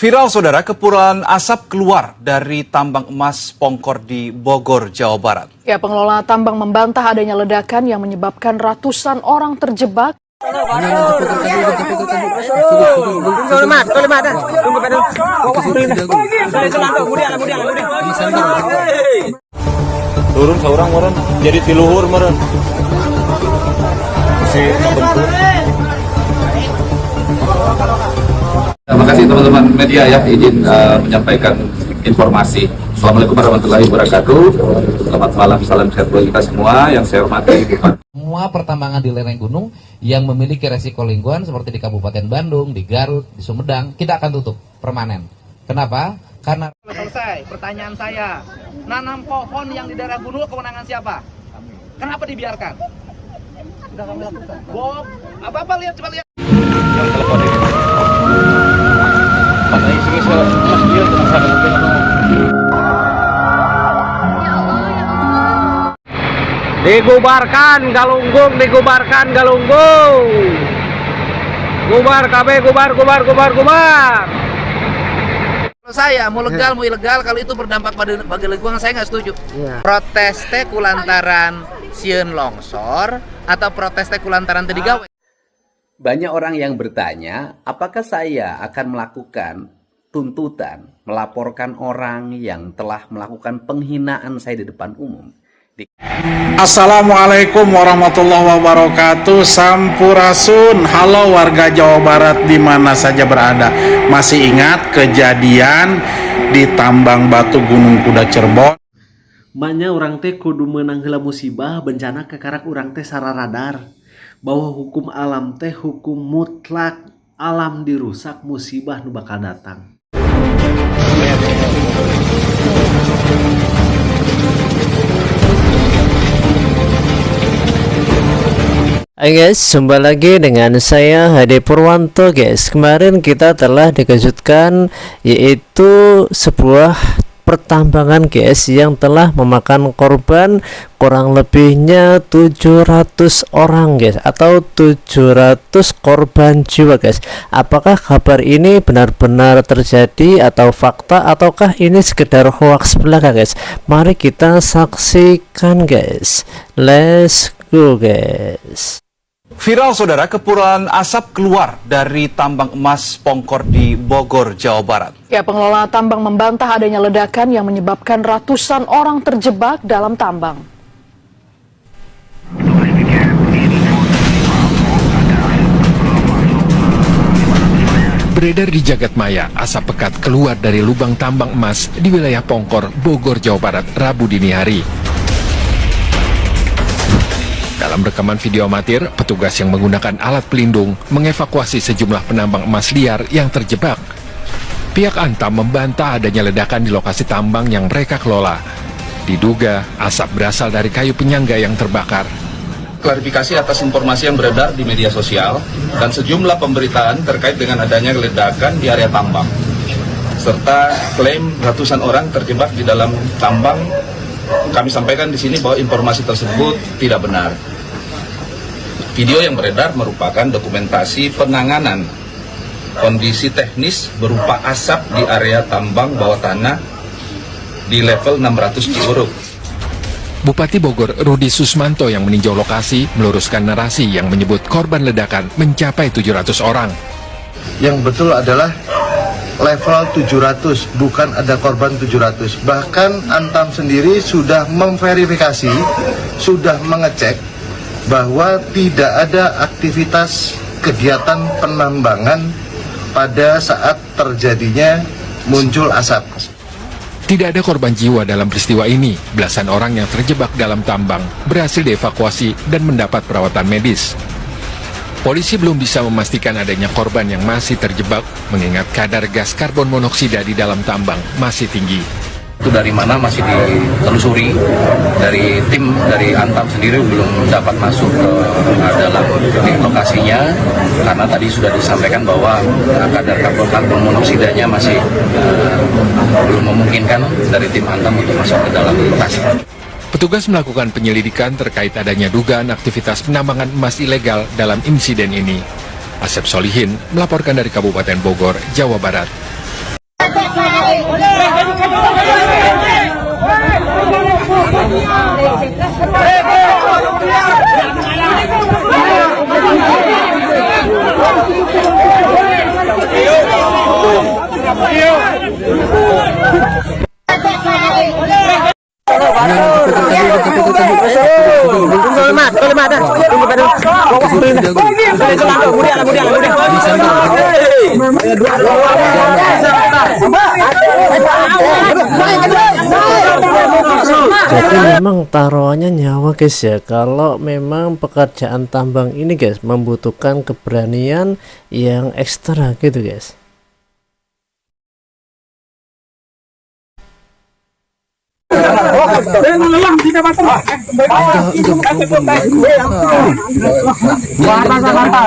Viral saudara, kepulan asap keluar dari tambang emas Pongkor di Bogor, Jawa Barat. Ya, pengelola tambang membantah adanya ledakan yang menyebabkan ratusan orang terjebak. Turun seorang meren, jadi tiluhur meren. Si bentuk. Terima kasih teman-teman media ya izin menyampaikan informasi. Assalamualaikum warahmatullahi wabarakatuh. Selamat malam, salam sehat buat kita semua yang saya hormati. Semua pertambangan di lereng gunung yang memiliki resiko lingkungan seperti di Kabupaten Bandung, di Garut, di Sumedang, kita akan tutup permanen. Kenapa? Karena selesai. Pertanyaan saya, nanam pohon yang di daerah gunung kewenangan siapa? Kenapa dibiarkan? Sudah kami lakukan. Bob, apa lihat, coba lihat. Yang telepon ini. Katanya sini mas dia tentang sana mungkin apa? Dibubarkan Galunggung, dibubarkan Galunggung. Gubar KB, gubar. Kalau saya mau legal mau ilegal, kalau itu berdampak bagi lingkungan saya nggak setuju. Protes teh kulantaran sieun longsor atau protes teh kulantaran teu digawe. Banyak orang yang bertanya, apakah saya akan melakukan tuntutan, melaporkan orang yang telah melakukan penghinaan saya di depan umum. Assalamualaikum warahmatullahi wabarakatuh. Sampurasun. Halo warga Jawa Barat di mana saja berada. Masih ingat kejadian di tambang batu Gunung Kuda Cirebon? Banyak orang teh kudu menang heula musibah bencana ke karak urang teh sararadar bahwa hukum alam teh hukum mutlak, alam dirusak musibah nu bakal datang. Hai guys, jumpa lagi dengan saya Hadi Purwanto guys. Kemarin kita telah dikejutkan yaitu sebuah pertambangan guys yang telah memakan korban kurang lebihnya 700 orang guys, atau 700 korban jiwa guys. Apakah kabar ini benar-benar terjadi atau fakta, ataukah ini sekedar hoax belaka guys? Mari kita saksikan guys. Let's go guys. Viral saudara, kepulan asap keluar dari tambang emas Pongkor di Bogor, Jawa Barat. Ya, pengelola tambang membantah adanya ledakan yang menyebabkan ratusan orang terjebak dalam tambang. Beredar di jagat maya, asap pekat keluar dari lubang tambang emas di wilayah Pongkor, Bogor, Jawa Barat, Rabu dini hari. Dalam rekaman video amatir, petugas yang menggunakan alat pelindung mengevakuasi sejumlah penambang emas liar yang terjebak. Pihak Antam membantah adanya ledakan di lokasi tambang yang mereka kelola. Diduga asap berasal dari kayu penyangga yang terbakar. Klarifikasi atas informasi yang beredar di media sosial dan sejumlah pemberitaan terkait dengan adanya ledakan di area tambang, serta klaim ratusan orang terjebak di dalam tambang. Kami sampaikan di sini bahwa informasi tersebut tidak benar. Video yang beredar merupakan dokumentasi penanganan kondisi teknis berupa asap di area tambang bawah tanah di level 600 Ciuruk. Bupati Bogor Rudi Susmanto yang meninjau lokasi meluruskan narasi yang menyebut korban ledakan mencapai 700 orang. Yang betul adalah level 700, bukan ada korban 700. Bahkan Antam sendiri sudah memverifikasi, sudah mengecek bahwa tidak ada aktivitas kegiatan penambangan pada saat terjadinya muncul asap. Tidak ada korban jiwa dalam peristiwa ini. Belasan orang yang terjebak dalam tambang berhasil dievakuasi dan mendapat perawatan medis. Polisi belum bisa memastikan adanya korban yang masih terjebak, mengingat kadar gas karbon monoksida di dalam tambang masih tinggi. Itu dari mana masih ditelusuri. Dari tim dari Antam sendiri belum dapat masuk ke dalam lokasinya, karena tadi sudah disampaikan bahwa kadar karbon monoksidanya masih belum memungkinkan dari tim Antam untuk masuk ke dalam lokasi. Petugas melakukan penyelidikan terkait adanya dugaan aktivitas penambangan emas ilegal dalam insiden ini. Asep Solihin melaporkan dari Kabupaten Bogor, Jawa Barat. Jadi memang taruhannya nyawa guys ya. Kalau memang pekerjaan tambang ini guys membutuhkan keberanian yang ekstra gitu guys.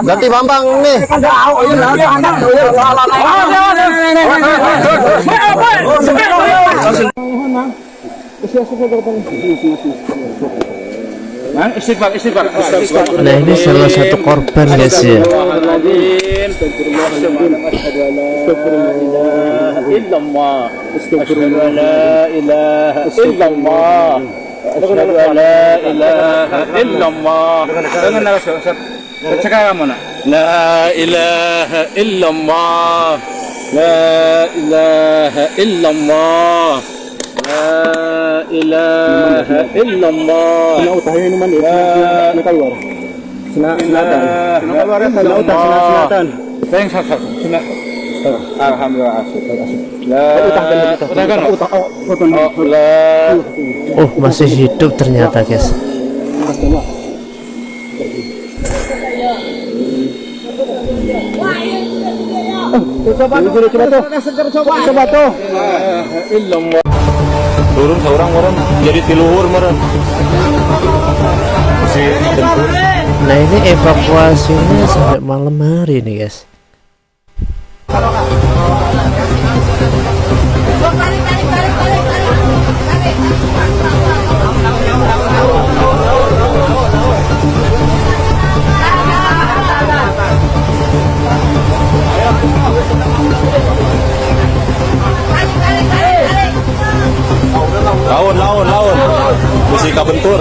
Ganti Bambang nih. Nah ini salah satu korban guys ya. Oh masih hidup ternyata guys. Turun seorang jadi tiluhur meren. Nah ini evakuasinya sampai malam hari nih guys. Laun besi kabentur.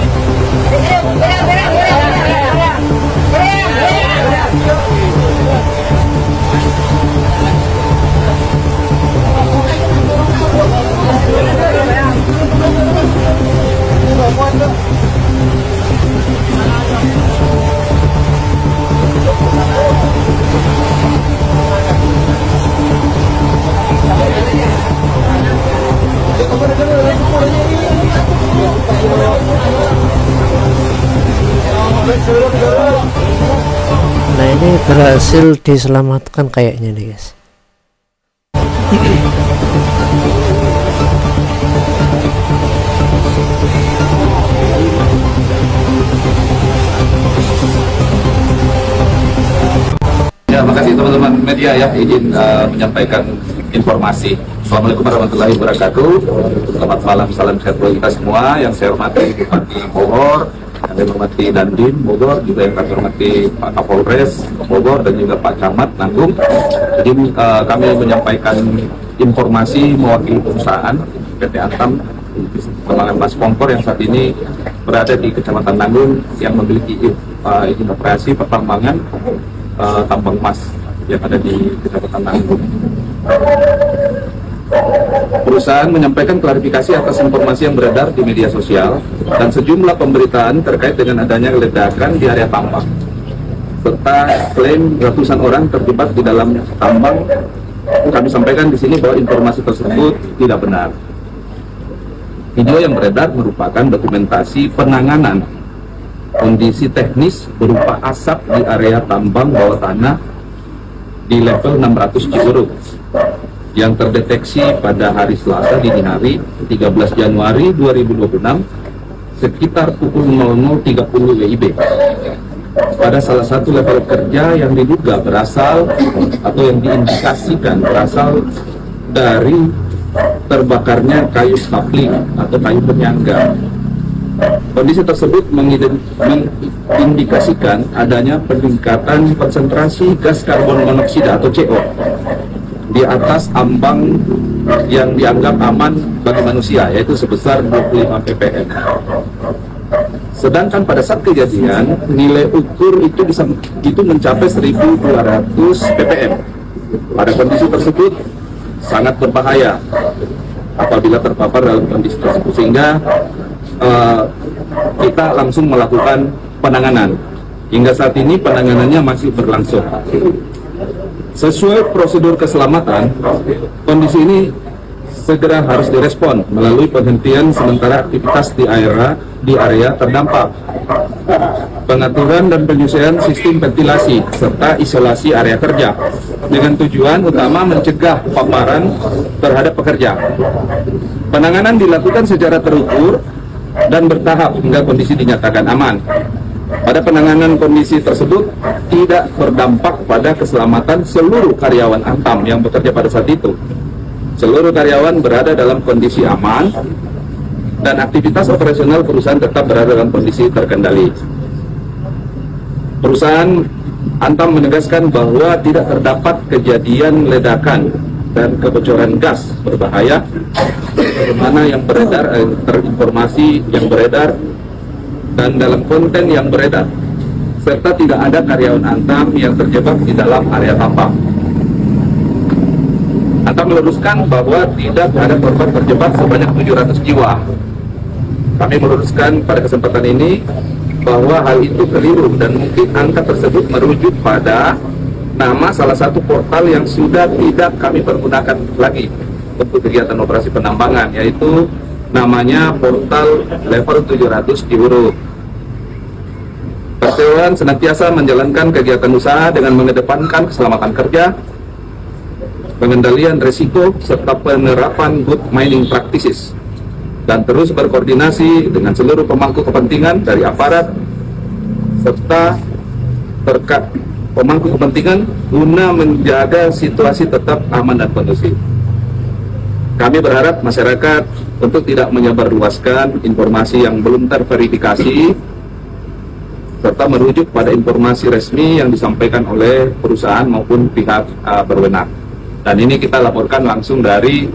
Nah ini berhasil diselamatkan kayaknya nih guys. Ya, makasih teman-teman media ya izin menyampaikan informasi. Assalamualaikum warahmatullahi wabarakatuh. Selamat malam, salam sehat buat kita semua. Yang saya hormati Bupati Bogor, yang saya hormati Dandim Bogor, juga yang kami hormati Pak Kapolres Bogor dan juga Pak Camat Nanggung. Jadi kami menyampaikan informasi mewakili perusahaan PT Antam Tambangan Emas Pongkor yang saat ini berada di Kecamatan Nanggung yang memiliki izin operasi pertambangan tambang emas yang ada di Kecamatan Nanggung. Perusahaan menyampaikan klarifikasi atas informasi yang beredar di media sosial dan sejumlah pemberitaan terkait dengan adanya ledakan di area tambang serta klaim ratusan orang terjebak di dalam tambang. Kami sampaikan di sini bahwa informasi tersebut tidak benar. Video yang beredar merupakan dokumentasi penanganan kondisi teknis berupa asap di area tambang bawah tanah di level 600 Cigurug yang terdeteksi pada hari Selasa dini hari 13 Januari 2026 sekitar pukul 00.30 WIB pada salah satu level kerja yang diduga berasal atau yang diindikasikan berasal dari terbakarnya kayu stapling atau kayu penyangga. Kondisi tersebut mengindikasikan adanya peningkatan konsentrasi gas karbon monoksida atau CO di atas ambang yang dianggap aman bagi manusia, yaitu sebesar 25 ppm. Sedangkan pada saat kejadian nilai ukur itu mencapai 1.200 ppm. Pada kondisi tersebut sangat berbahaya apabila terpapar dalam kondisi tersebut, sehingga kita langsung melakukan penanganan. Hingga saat ini penanganannya masih berlangsung. Sesuai prosedur keselamatan, kondisi ini segera harus direspon melalui penghentian sementara aktivitas di area terdampak, pengaturan dan penyelesaian sistem ventilasi, serta isolasi area kerja, dengan tujuan utama mencegah paparan terhadap pekerja. Penanganan dilakukan secara terukur dan bertahap hingga kondisi dinyatakan aman. Pada penanganan kondisi tersebut tidak berdampak pada keselamatan seluruh karyawan Antam yang bekerja pada saat itu. Seluruh karyawan berada dalam kondisi aman dan aktivitas operasional perusahaan tetap berada dalam kondisi terkendali. Perusahaan Antam menegaskan bahwa tidak terdapat kejadian ledakan dan kebocoran gas berbahaya bagaimana yang beredar, terinformasi yang beredar dan dalam konten yang beredar, serta tidak ada karyawan Antam yang terjebak di dalam area tambang. Antam meluruskan bahwa tidak ada korban terjebak sebanyak 700 jiwa. Kami meluruskan pada kesempatan ini bahwa hal itu keliru dan mungkin angka tersebut merujuk pada nama salah satu portal yang sudah tidak kami pergunakan lagi untuk kegiatan operasi penambangan, yaitu namanya portal level 700 di Huruf. Perseroan senantiasa menjalankan kegiatan usaha dengan mengedepankan keselamatan kerja, pengendalian risiko, serta penerapan good mining practices, dan terus berkoordinasi dengan seluruh pemangku kepentingan dari aparat serta pemangku kepentingan guna menjaga situasi tetap aman dan kondusif. Kami berharap masyarakat untuk tidak menyebarluaskan informasi yang belum terverifikasi serta merujuk pada informasi resmi yang disampaikan oleh perusahaan maupun pihak berwenang. Dan ini kita laporkan langsung dari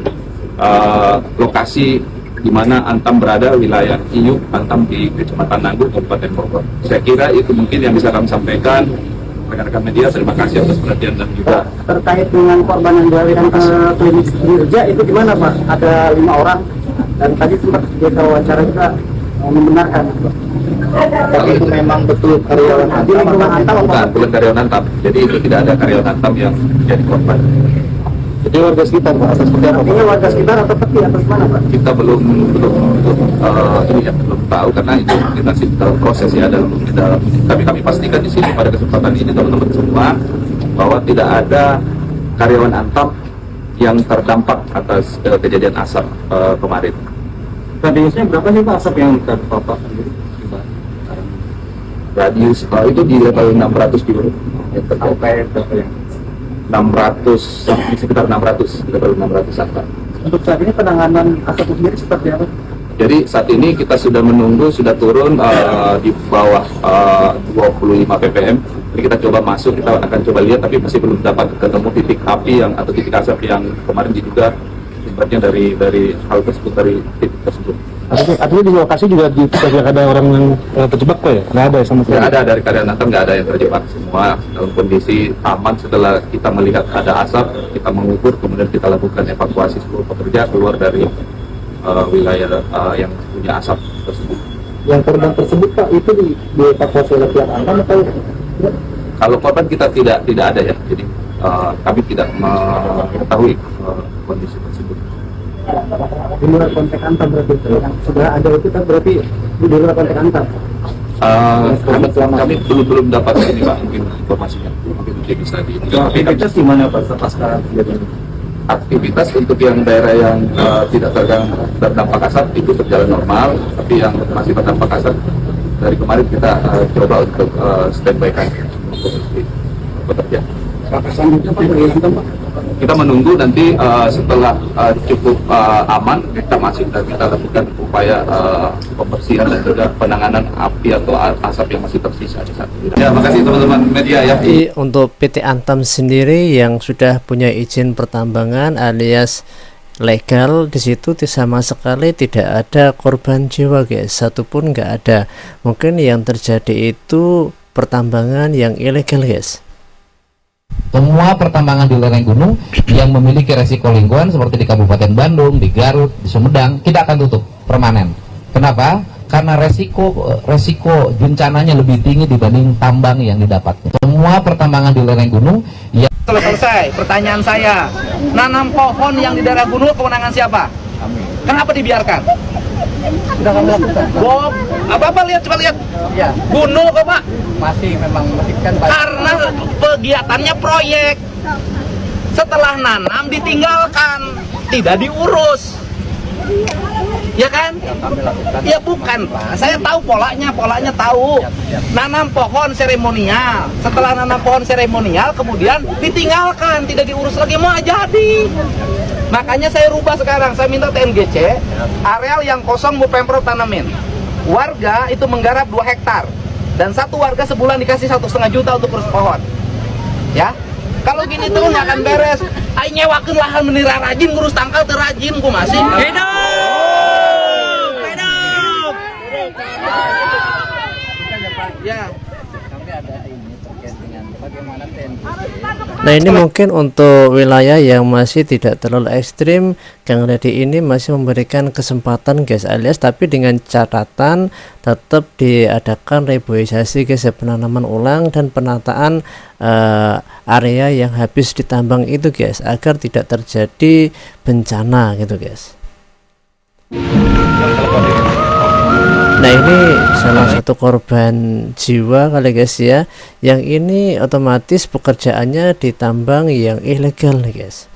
lokasi di mana Antam berada, wilayah Iyuk Antam di Kecamatan Nanggur, Kabupaten Bogor. Saya kira itu mungkin yang bisa kami sampaikan. Rekan-rekan media, terima kasih atas perhatian dan juga terkait dengan korban yang dilarikan ke klinik Dirja itu gimana Pak? Ada 5 orang dan tadi sempat kita wawancara juga membenarkan. Tapi itu memang betul karyawan Antam? Bukan karyawan Antam. Jadi itu tidak ada karyawan Antam yang menjadi korban. Jadi warga sekitar Pak, atau seperti apa? Artinya warga sekitar atau tepi atas mana Pak? Kita belum tahu karena itu kita masih dalam proses ya, tapi kami pastikan di sini pada kesempatan ini teman-teman semua bahwa tidak ada karyawan Antam yang terdampak atas kejadian asap kemarin. Radiusnya berapa sih Pak asap yang terpapar? Radius itu di level 600 kilo. Sampai berapa yang? 600, sekitar 600, level 600 Pak. Untuk saat ini penanganan asap sendiri seperti apa? Jadi saat ini kita sudah menunggu, sudah turun di bawah 25 ppm. Jadi kita coba masuk, kita akan coba lihat, tapi masih belum dapat ketemu titik api yang atau titik asap yang kemarin diduga sumbernya dari hal tersebut, dari titik tersebut. Artinya di lokasi juga tidak ada orang yang terjebak Pak ya? Nggak ada ya sama sekali? Nggak ada, dari karyawan Antam nggak ada yang terjebak, semua dalam kondisi aman. Setelah kita melihat ada asap, kita mengukur, kemudian kita lakukan evakuasi seluruh pekerja keluar dari wilayah yang punya asap tersebut. Yang korban tersebut Pak itu dievakuasi oleh pihak Antam atau? Kalau korban kita tidak ada ya, jadi kami tidak mengetahui kondisi tersebut. Di luar konteks Antam berarti yang sudah ada itu kan berarti di luar konteks Antam. Kami belum dapat ini Pak, mungkin informasinya mungkin bisa di. Aktivitas di mana Pak setelah sekarang kejadian? Aktivitas untuk yang daerah yang tidak terdampak asap itu berjalan normal, tapi yang masih terdampak asap dari kemarin kita coba untuk standby kan untuk bekerja. Kita menunggu nanti setelah cukup aman, kita masih dan kita lakukan upaya pembersihan dan juga penanganan api atau asap yang masih tersisa di sana. Ya, makasih teman-teman media ya. Untuk PT Antam sendiri yang sudah punya izin pertambangan alias legal, di situ sama sekali tidak ada korban jiwa guys, satupun nggak ada. Mungkin yang terjadi itu pertambangan yang ilegal guys. Semua pertambangan di lereng gunung yang memiliki resiko lingkungan seperti di Kabupaten Bandung, di Garut, di Sumedang, kita akan tutup permanen. Kenapa? Karena resiko bencananya lebih tinggi dibanding tambang yang didapatnya. Semua pertambangan di lereng gunung yang Selesai. Pertanyaan saya, nanam pohon yang di daerah gunung kewenangan siapa? Kenapa dibiarkan? Sudah kami lakukan. Bob, apa lihat, coba lihat. Ya, Gunung kok Pak? masih kan Karena kegiatannya proyek. Setelah nanam ditinggalkan, tidak diurus. Ya kan? Ya bukan Pak, saya tahu polanya tahu. Nanam pohon seremonial, setelah nanam pohon seremonial kemudian ditinggalkan, tidak diurus lagi, mau jadi. Makanya saya rubah sekarang, saya minta TNGC, areal yang kosong mau Pemprov tanamin. Warga itu menggarap 2 hektar, dan satu warga sebulan dikasih 1,5 juta untuk urus pohon. Ya, kalau gini tuh nggak akan beres. Ayo nyewakeun lahan menira rajin, ngurus tangkal terajin, ku masih. Ya. Nah ini mungkin untuk wilayah yang masih tidak terlalu ekstrim, Kang Deddy ini masih memberikan kesempatan guys, alias tapi dengan catatan tetap diadakan reboisasi guys, penanaman ulang dan penataan area yang habis ditambang itu guys, agar tidak terjadi bencana gitu guys. Nah ini salah satu korban jiwa kali guys ya, yang ini otomatis pekerjaannya di tambang yang ilegal nih guys.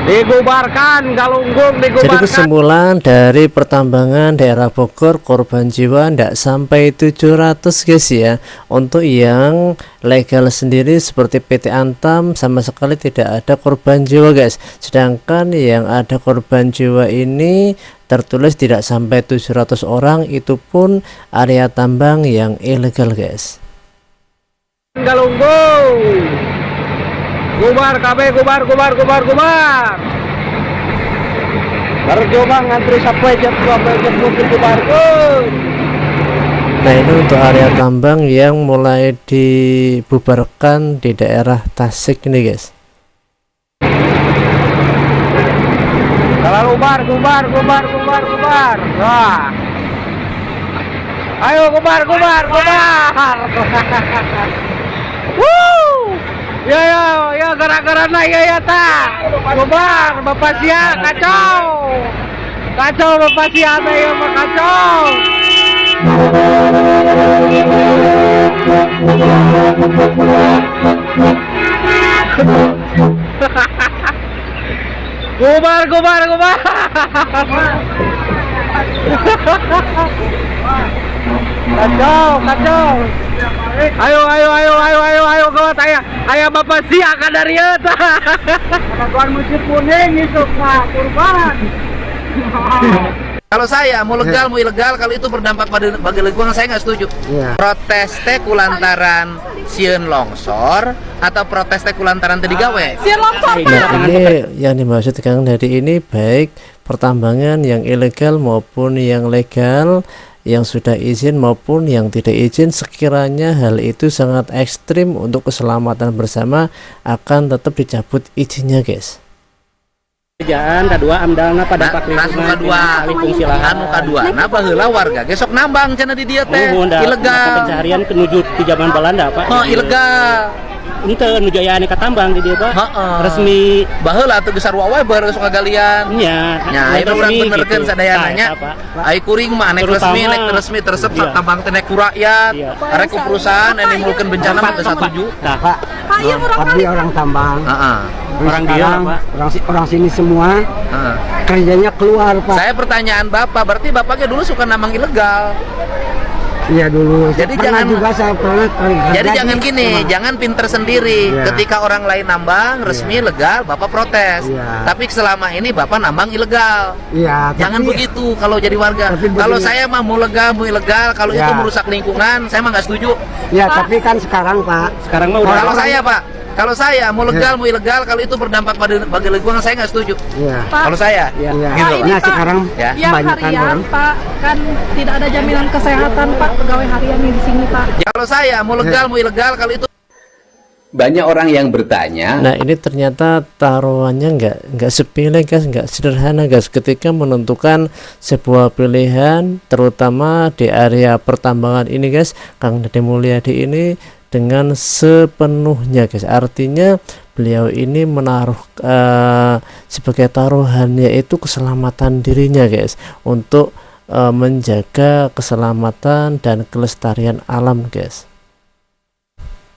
Dibubarkan Galunggung, Jadi dibubarkan. kesimpulan dari pertambangan daerah Bogor, korban jiwa tidak sampai 700 guys ya. Untuk yang legal sendiri seperti PT Antam sama sekali tidak ada korban jiwa guys. Sedangkan yang ada korban jiwa ini tertulis tidak sampai 700 orang, itu pun area tambang yang ilegal guys. Galunggung. Gubar KB, gubar. Bercoba ngantri sampai jam mungkin gubar. Nah ini untuk area tambang yang mulai dibubarkan di daerah Tasik ini guys. Kalau gubar. Wah. Ayo gubar. Woo! Ya gara-gara naik ya ta. Gubar, Bapak Sia kacau. Kacau Bapak siapa ya Pak, kacau. Gubar. Kacau. Ayo gawat ayah Bapak siakan dari eta. Tuan Mesir kuning itu Pak Kurban. Kalau saya mau legal mau ilegal, kalau itu berdampak bagi lingkungan saya nggak setuju. Protes teh kulantaran sieun longsor atau protes teh kulantaran teu digawe. Sieun longsor, Pak. Nah, ini yang dimaksud Kang Dadi ini baik pertambangan yang ilegal maupun yang legal, yang sudah izin maupun yang tidak izin, sekiranya hal itu sangat ekstrim untuk keselamatan bersama, akan tetap dicabut izinnya, guys. Kerjaan kedua amdalna pada dampak lingkungan anu kadua nah baheula warga gesok nambang cenah di dieu teh ilegal pencarian menuju di zaman Belanda Pak. Oh ilegal Ente nu jayaan ka tambang di dieu Pak. Resmi baheula atuh geus sarua wae baheula sok ngagalian. Nya. Nya ieu urang benerkeun sadayana nya. Ai kuring mah nek resmi tersep tambang teh nek ku rakyat. Arek ku perusahaan anu nimulkeun bencana mah teu satuju. Pak. Abdi orang tambang. Heeh. Orang dia Pak. Orang sini semua. Kerjanya keluar Pak. Saya pertanyaan Bapak, berarti Bapaknya dulu suka nambang ilegal? Iya dulu. Jadi pernah jangan juga saya pernah. Jadi jangan gini, jangan pinter sendiri. Ketika orang lain nambang resmi legal, Bapak protes. Tapi selama ini Bapak nambang ilegal. Jangan begitu kalau jadi warga. Kalau saya mah mau legal, mau ilegal, kalau itu merusak lingkungan, saya mah nggak setuju. Ya, tapi kan sekarang Pak. Sekarang mah udah. Kalau saya Pak, kalau saya mau legal, mau ilegal, kalau itu berdampak bagi lingkungan, saya nggak setuju. Kalau saya, gitu. Nah sekarang yang harian Pak, kan tidak ada jaminan kesehatan Pak, pegawai harian di sini Pak. Kalau saya mau legal, mau ilegal, kalau itu Banyak orang yang bertanya. Nah ini ternyata taruhannya nggak sepele guys, nggak sederhana guys, ketika menentukan sebuah pilihan, terutama di area pertambangan ini guys. Kang Deddy Mulyadi ini dengan sepenuhnya guys, artinya beliau ini menaruh sebagai taruhannya itu keselamatan dirinya guys, untuk menjaga keselamatan dan kelestarian alam guys.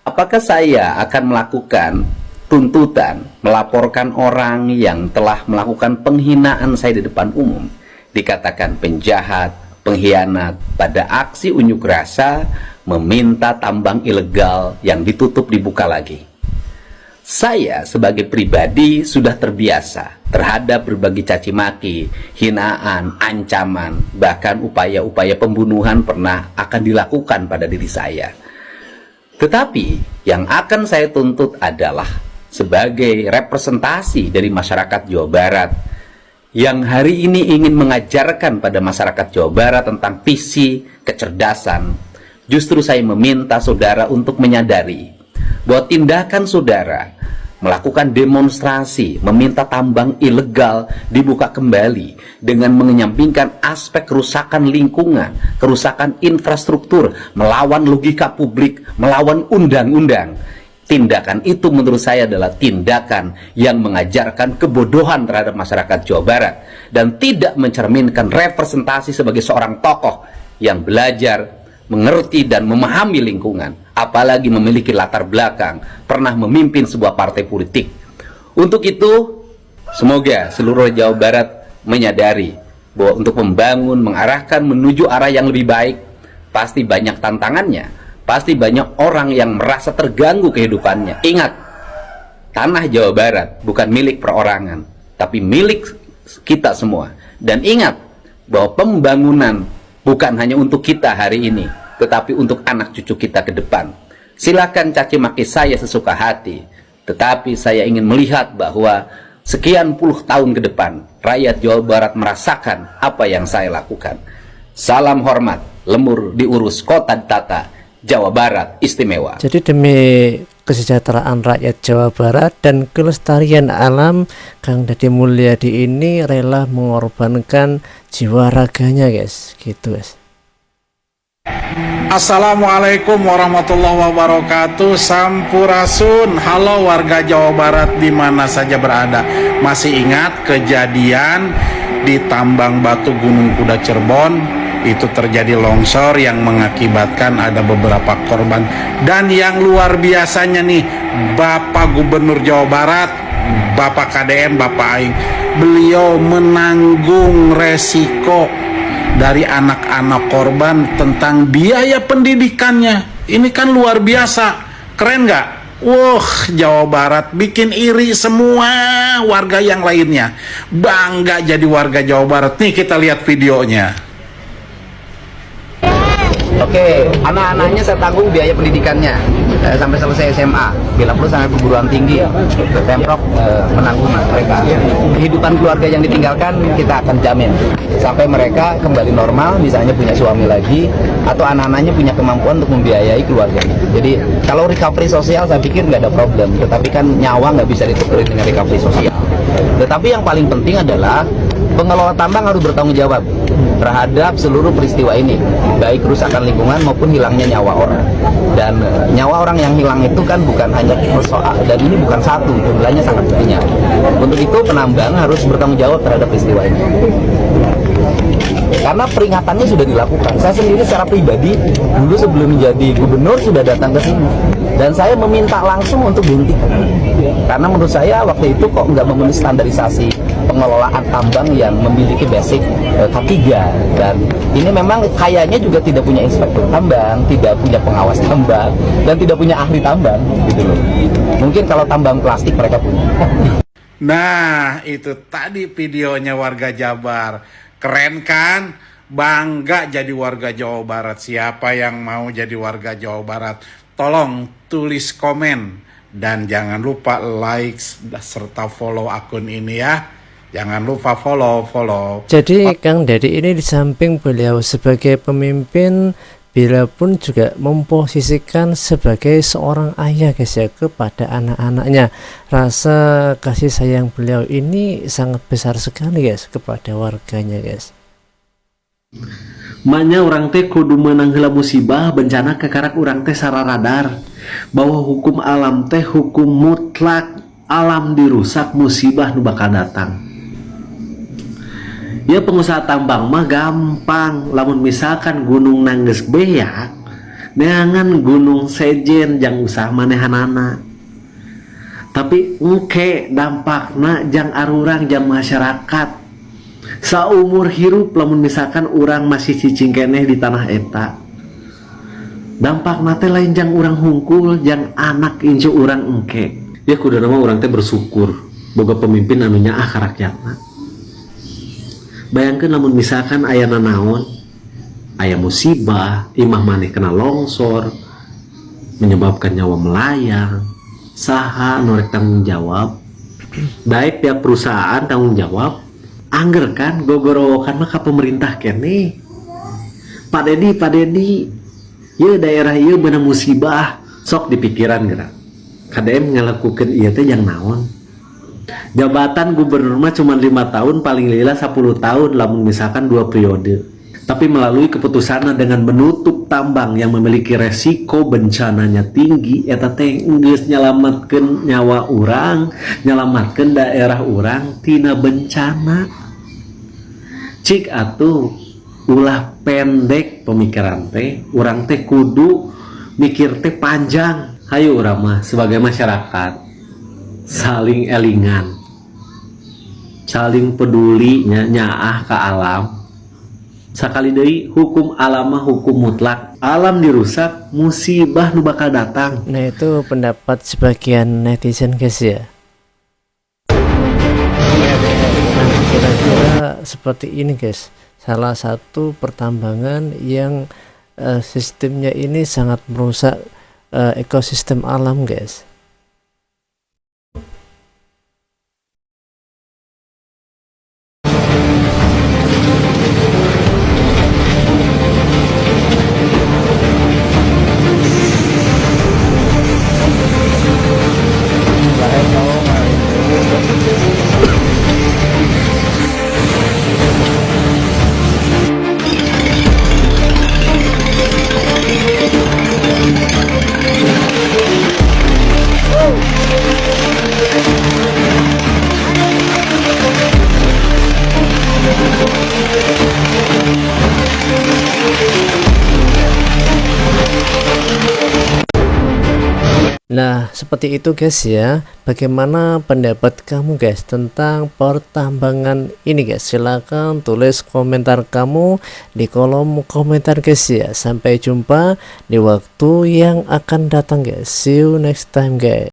Apakah saya akan melakukan tuntutan, melaporkan orang yang telah melakukan penghinaan saya di depan umum, dikatakan penjahat, pengkhianat, pada aksi unjuk rasa meminta tambang ilegal yang ditutup dibuka lagi? Saya sebagai pribadi sudah terbiasa terhadap berbagai caci maki, hinaan, ancaman, bahkan upaya-upaya pembunuhan pernah akan dilakukan pada diri saya. Tetapi yang akan saya tuntut adalah sebagai representasi dari masyarakat Jawa Barat yang hari ini ingin mengajarkan pada masyarakat Jawa Barat tentang visi kecerdasan. Justru saya meminta saudara untuk menyadari bahwa tindakan saudara melakukan demonstrasi, meminta tambang ilegal dibuka kembali dengan menyampingkan aspek kerusakan lingkungan, kerusakan infrastruktur, melawan logika publik, melawan undang-undang. Tindakan itu menurut saya adalah tindakan yang mengajarkan kebodohan terhadap masyarakat Jawa Barat dan tidak mencerminkan representasi sebagai seorang tokoh yang belajar, mengerti dan memahami lingkungan, apalagi memiliki latar belakang pernah memimpin sebuah partai politik. Untuk itu, semoga seluruh Jawa Barat menyadari bahwa untuk membangun, mengarahkan menuju arah yang lebih baik, pasti banyak tantangannya, pasti banyak orang yang merasa terganggu kehidupannya. Ingat, tanah Jawa Barat bukan milik perorangan, tapi milik kita semua. Dan ingat bahwa pembangunan bukan hanya untuk kita hari ini, tetapi untuk anak cucu kita ke depan. Silakan caci maki saya sesuka hati, tetapi saya ingin melihat bahwa sekian puluh tahun ke depan rakyat Jawa Barat merasakan apa yang saya lakukan. Salam hormat, lemur diurus, kota ditata, Jawa Barat istimewa. Jadi demi kesejahteraan rakyat Jawa Barat dan kelestarian alam, Kang Deddy Mulyadi ini rela mengorbankan jiwa raganya guys, gitu guys. Assalamualaikum warahmatullahi wabarakatuh. Sampurasun. Halo warga Jawa Barat di mana saja berada. Masih ingat kejadian di tambang batu Gunung Kuda Cirebon? Itu terjadi longsor yang mengakibatkan ada beberapa korban. Dan yang luar biasanya nih, Bapak Gubernur Jawa Barat, Bapak KDM, Bapak Aing, beliau menanggung resiko dari anak-anak korban tentang biaya pendidikannya. Ini kan luar biasa, keren nggak? Jawa Barat bikin iri semua warga yang lainnya. Bangga jadi warga Jawa Barat. Nih kita lihat videonya. Oke, anak-anaknya saya tanggung biaya pendidikannya sampai selesai SMA. Bila perlu sampai perguruan tinggi, Pemprov menanggung mereka. Kehidupan keluarga yang ditinggalkan kita akan jamin sampai mereka kembali normal, misalnya punya suami lagi atau anak-anaknya punya kemampuan untuk membiayai keluarganya. Jadi kalau recovery sosial saya pikir nggak ada problem, tetapi kan nyawa nggak bisa ditukerin dengan recovery sosial. Tetapi yang paling penting adalah pengelola tambang harus bertanggung jawab terhadap seluruh peristiwa ini, baik kerusakan lingkungan maupun hilangnya nyawa orang. Dan nyawa orang yang hilang itu kan bukan hanya soal, dan ini bukan satu, jumlahnya sangat banyak. Untuk itu penambang harus bertanggung jawab terhadap peristiwa ini. Karena peringatannya sudah dilakukan. Saya sendiri secara pribadi dulu sebelum menjadi gubernur sudah datang ke sini dan saya meminta langsung untuk dihentikan. Karena menurut saya waktu itu kok nggak memenuhi standarisasi pengelolaan tambang yang memiliki basic K3, dan ini memang kayaknya juga tidak punya inspektur tambang, tidak punya pengawas tambang, dan tidak punya ahli tambang gitu loh. Mungkin kalau tambang plastik mereka punya. Nah, itu tadi videonya warga Jabar. Keren kan? Bangga jadi warga Jawa Barat. Siapa yang mau jadi warga Jawa Barat? Tolong tulis komen dan jangan lupa like serta follow akun ini ya. Jangan lupa follow. Jadi Kang Dedi ini di samping beliau sebagai pemimpin, beliau pun juga memposisikan sebagai seorang ayah guys ya kepada anak-anaknya. Rasa kasih sayang beliau ini sangat besar sekali guys kepada warganya guys. Maknya orang teh kudu menang heula musibah bencana kekarak orang teh sararadar bahwa hukum alam teh hukum mutlak, alam dirusak musibah nu bakal datang. Ya pengusaha tambang mah gampang, lamun misalkan gunung nangges beak, neangan gunung sejen jang usah manehanana. Tapi engke dampakna jang arurang jang masyarakat. Saumur hirup lamun misalkan urang masih cicing keneh di tanah eta. Dampakna teh lain jang urang hungkul, jang anak incu urang engke. Ya kudu nama urang teh bersyukur boga pemimpin anu nyaah ka rakyatna. Bayangkan namun misalkan aya nanaon, aya musibah, imah maneh kena longsor, menyebabkan nyawa melayang, saha norek tanggung jawab, baik pihak perusahaan tanggung jawab, angger kan gogorowokan mah ka pemerintah kene. Pak Dedi, ya daerah ieu beuna musibah, sok dipikiran geura. KDM ngalakukeun ieu teh jang naon. Jabatan gubernur mah cuma 5 tahun, paling lila 10 tahun lamun misalkan 2 periode. Tapi melalui keputusannya dengan menutup tambang yang memiliki resiko bencananya tinggi, eta teh geus nyalametkeun nyawa urang, nyalamatkeun daerah urang tina bencana. Cik atuh ulah pendek pemikiran teh, urang teh kudu mikir teh panjang. Hayu urang mah sebagai masyarakat saling elingan, saling peduli nyaah ke alam. Sakali deui hukum alam mah hukum mutlak, alam dirusak musibah nu bakal datang. Nah itu pendapat sebagian netizen guys ya. Nah kira-kira seperti ini guys, salah satu pertambangan yang sistemnya ini sangat merusak ekosistem alam guys. Nah, seperti itu guys ya. Bagaimana pendapat kamu guys tentang pertambangan ini guys? Silahkan tulis komentar kamu di kolom komentar guys ya. Sampai jumpa di waktu yang akan datang guys. See you next time guys.